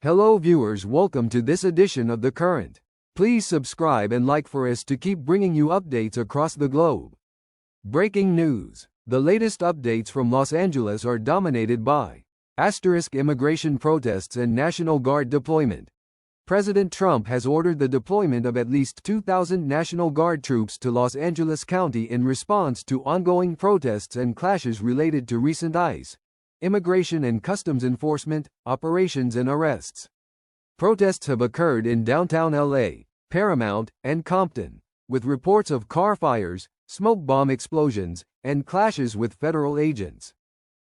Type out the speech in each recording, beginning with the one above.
Hello viewers, welcome to this edition of The Current. Please subscribe and like for us to keep bringing you updates across the globe. Breaking news. The latest updates from Los Angeles are dominated by immigration protests and National Guard deployment. President Trump has ordered the deployment of at least 2,000 National Guard troops to Los Angeles County in response to ongoing protests and clashes related to recent ICE, Immigration and Customs Enforcement, operations and arrests. Protests have occurred in downtown LA, Paramount, and Compton, with reports of car fires, smoke bomb explosions, and clashes with federal agents.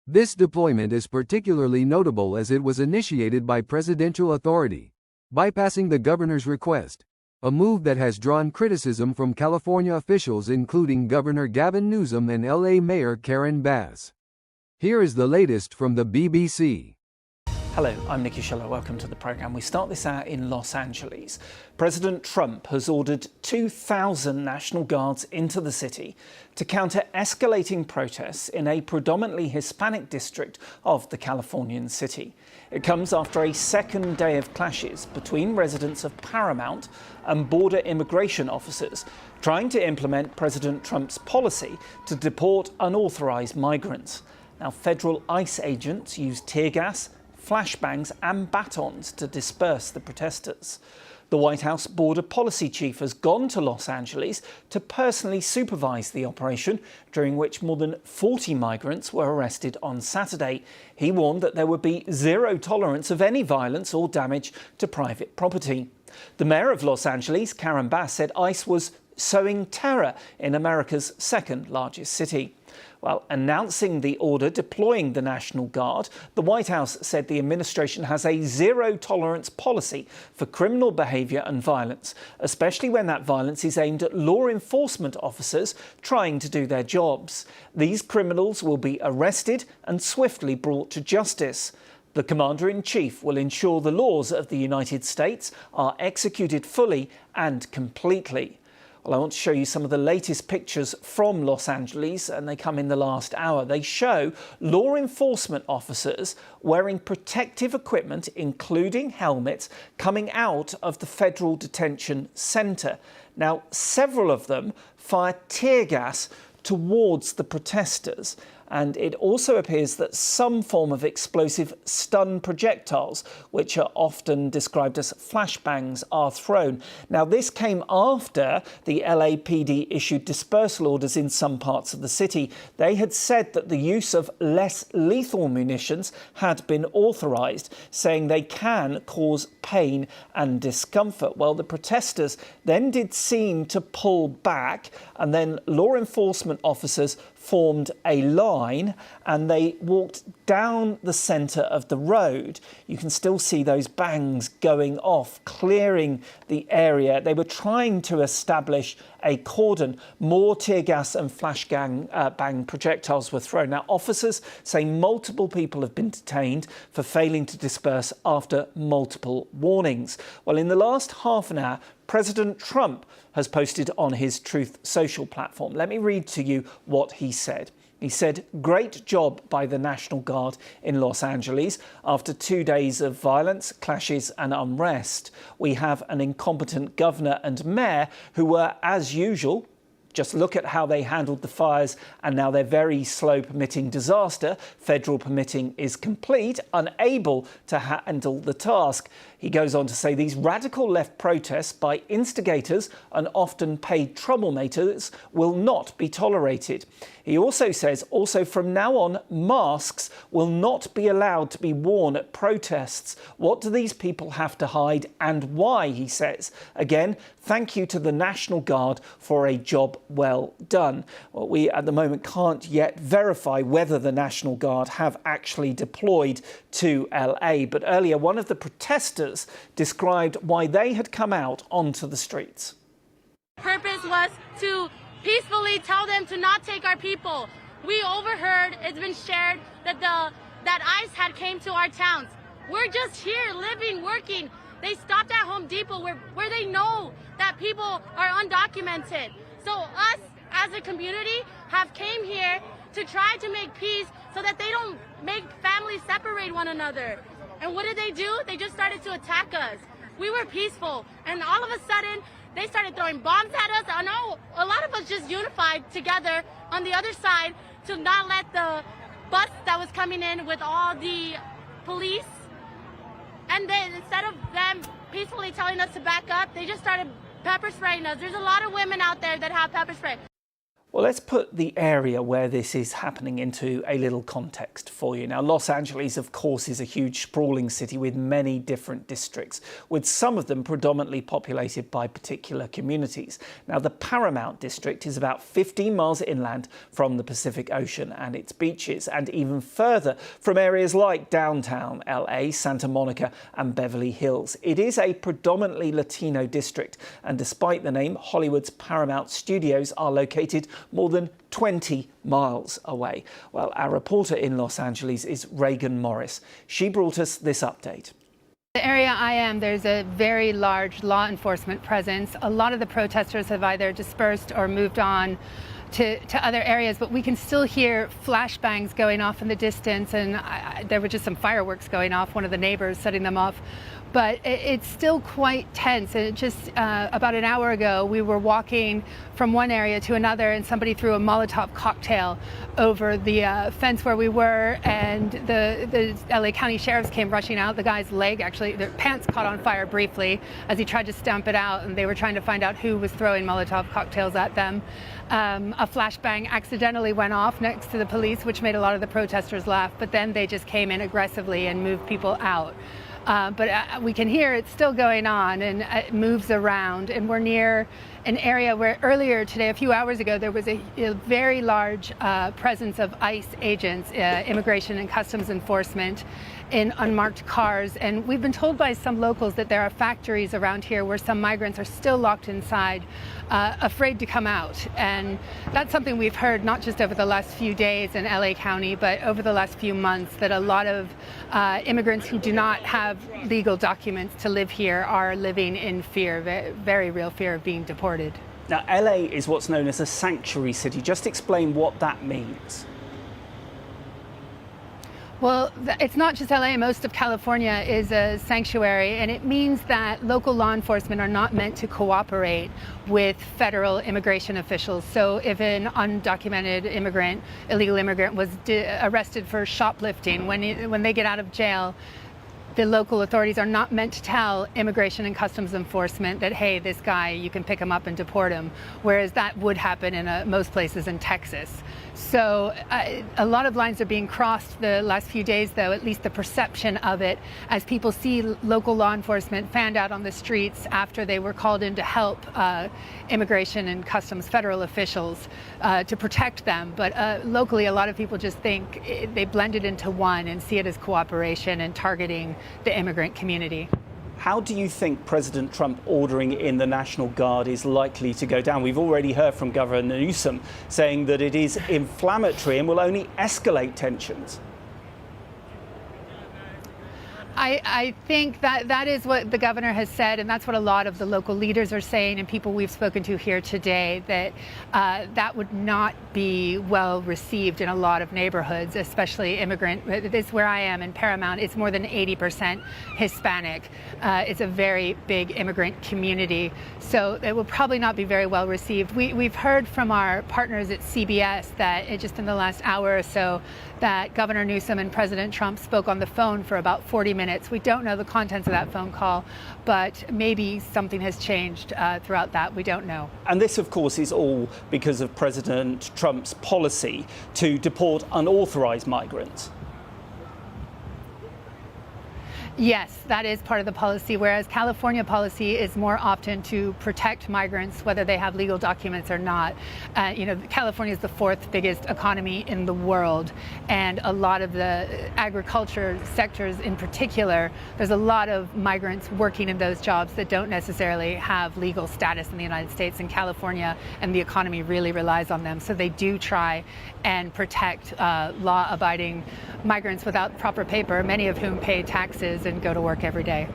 This deployment is particularly notable as it was initiated by presidential authority, bypassing the governor's request, a move that has drawn criticism from California officials including Governor Gavin Newsom and LA Mayor Karen Bass. Here is the latest from the BBC. Hello, I'm Nikki Schiller. Welcome to the programme. We start this out in Los Angeles. President Trump has ordered 2,000 National Guards into the city to counter escalating protests in a predominantly Hispanic district of the Californian city. It comes after a second day of clashes between residents of Paramount and border immigration officers trying to implement President Trump's policy to deport unauthorised migrants. Now, federal ICE agents used tear gas, flashbangs and batons to disperse the protesters. The White House border policy chief has gone to Los Angeles to personally supervise the operation, during which more than 40 migrants were arrested on Saturday. He warned that there would be zero tolerance of any violence or damage to private property. The mayor of Los Angeles, Karen Bass, said ICE was sowing terror in America's second largest city. Well, announcing the order deploying the National Guard, the White House said the administration has a zero-tolerance policy for criminal behaviour and violence, especially when that violence is aimed at law enforcement officers trying to do their jobs. These criminals will be arrested and swiftly brought to justice. The Commander-in-Chief will ensure the laws of the United States are executed fully and completely. Well, I want to show you some of the latest pictures from Los Angeles, and they come in the last hour. They show law enforcement officers wearing protective equipment, including helmets, coming out of the Federal Detention Center. Now, several of them fire tear gas towards the protesters. And it also appears that some form of explosive stun projectiles, which are often described as flashbangs, are thrown. Now, this came after the LAPD issued dispersal orders in some parts of the city. They had said that the use of less lethal munitions had been authorised, saying they can cause pain and discomfort. Well, the protesters then did seem to pull back, and then law enforcement officers formed a line and they walked down the centre of the road. You can still see those bangs going off, clearing the area. They were trying to establish a cordon. More tear gas and bang projectiles were thrown. Now, officers say multiple people have been detained for failing to disperse after multiple warnings. Well, in the last half an hour, President Trump has posted on his Truth Social platform. Let me read to you what he said. He said, "Great job by the National Guard in Los Angeles. After 2 days of violence, clashes and unrest, we have an incompetent governor and mayor who were, as usual, just look at how they handled the fires, and now they're very slow permitting disaster. Federal permitting is complete, unable to handle the task." He goes on to say these radical left protests by instigators and often paid troublemakers will not be tolerated. He also says, from now on, masks will not be allowed to be worn at protests. What do these people have to hide and why, he says. Again, thank you to the National Guard for a job well done. Well, we at the moment can't yet verify whether the National Guard have actually deployed to LA, but earlier one of the protesters described why they had come out onto the streets. Purpose was to peacefully tell them to not take our people. We overheard, it's been shared, that ICE had came to our towns. We're just here living, working. They stopped at Home Depot where they know that people are undocumented. So us as a community have came here to try to make peace so that they don't make families separate one another. And what did they do? They just started to attack us. We were peaceful, and all of a sudden, they started throwing bombs at us. I know a lot of us just unified together on the other side to not let the bus that was coming in with all the police, and then instead of them peacefully telling us to back up, they just started pepper spraying us. There's a lot of women out there that have pepper spray. Well, let's put the area where this is happening into a little context for you. Now, Los Angeles, of course, is a huge sprawling city with many different districts, with some of them predominantly populated by particular communities. Now, the Paramount district is about 15 miles inland from the Pacific Ocean and its beaches, and even further from areas like downtown LA, Santa Monica and Beverly Hills. It is a predominantly Latino district, and despite the name, Hollywood's Paramount studios are located more than 20 miles away. Well, our reporter in Los Angeles is Reagan Morris. She brought us this update. The area I am, there's a very large law enforcement presence. A lot of the protesters have either dispersed or moved on to other areas, but we can still hear flashbangs going off in the distance, and there were just some fireworks going off, one of the neighbors setting them off. But it's still quite tense. And just about an hour ago, we were walking from one area to another, and somebody threw a Molotov cocktail over the fence where we were, and the LA County sheriffs came rushing out. The guy's leg, actually, their pants caught on fire briefly as he tried to stamp it out, and they were trying to find out who was throwing Molotov cocktails at them. A flashbang accidentally went off next to the police, which made a lot of the protesters laugh, but then they just came in aggressively and moved people out. But we can hear it's still going on, and it moves around, and we're near an area where earlier today, a few hours ago, there was a very large presence of ICE agents, Immigration and Customs Enforcement, in unmarked cars. And we've been told by some locals that there are factories around here where some migrants are still locked inside, afraid to come out. And that's something we've heard not just over the last few days in LA County, but over the last few months, that a lot of immigrants who do not have legal documents to live here are living in fear, very real fear of being deported. Now, LA is what's known as a sanctuary city. Just explain what that means. Well, it's not just LA. Most of California is a sanctuary, and it means that local law enforcement are not meant to cooperate with federal immigration officials. So if an undocumented immigrant, illegal immigrant, was arrested for shoplifting, when they get out of jail, the local authorities are not meant to tell Immigration and Customs Enforcement that, hey, this guy, you can pick him up and deport him, whereas that would happen in most places in Texas. So a lot of lines are being crossed the last few days, though, at least the perception of it, as people see local law enforcement fanned out on the streets after they were called in to help Immigration and Customs federal officials to protect them. But locally, a lot of people just think they blended into one and see it as cooperation and targeting the immigrant community. How do you think President Trump ordering in the National Guard is likely to go down? We've already heard from Governor Newsom saying that it is inflammatory and will only escalate tensions. I think that is what the governor has said, and that's what a lot of the local leaders are saying, and people we've spoken to here today, that that would not be well received in a lot of neighborhoods, especially immigrant. This is where I am in Paramount. It's more than 80% Hispanic. It's a very big immigrant community, so it will probably not be very well received. We've heard from our partners at CBS that just in the last hour or so, that Governor Newsom and President Trump spoke on the phone for about 40 minutes. We don't know the contents of that phone call, but maybe something has changed throughout that. We don't know. And this, of course, is all because of President Trump's policy to deport unauthorized migrants. Yes, that is part of the policy, whereas California policy is more often to protect migrants, whether they have legal documents or not. California is the fourth biggest economy in the world, and a lot of the agriculture sectors in particular, there's a lot of migrants working in those jobs that don't necessarily have legal status in the United States and California, and the economy really relies on them. So they do try and protect law-abiding migrants without proper paper, many of whom pay taxes and go to work every day.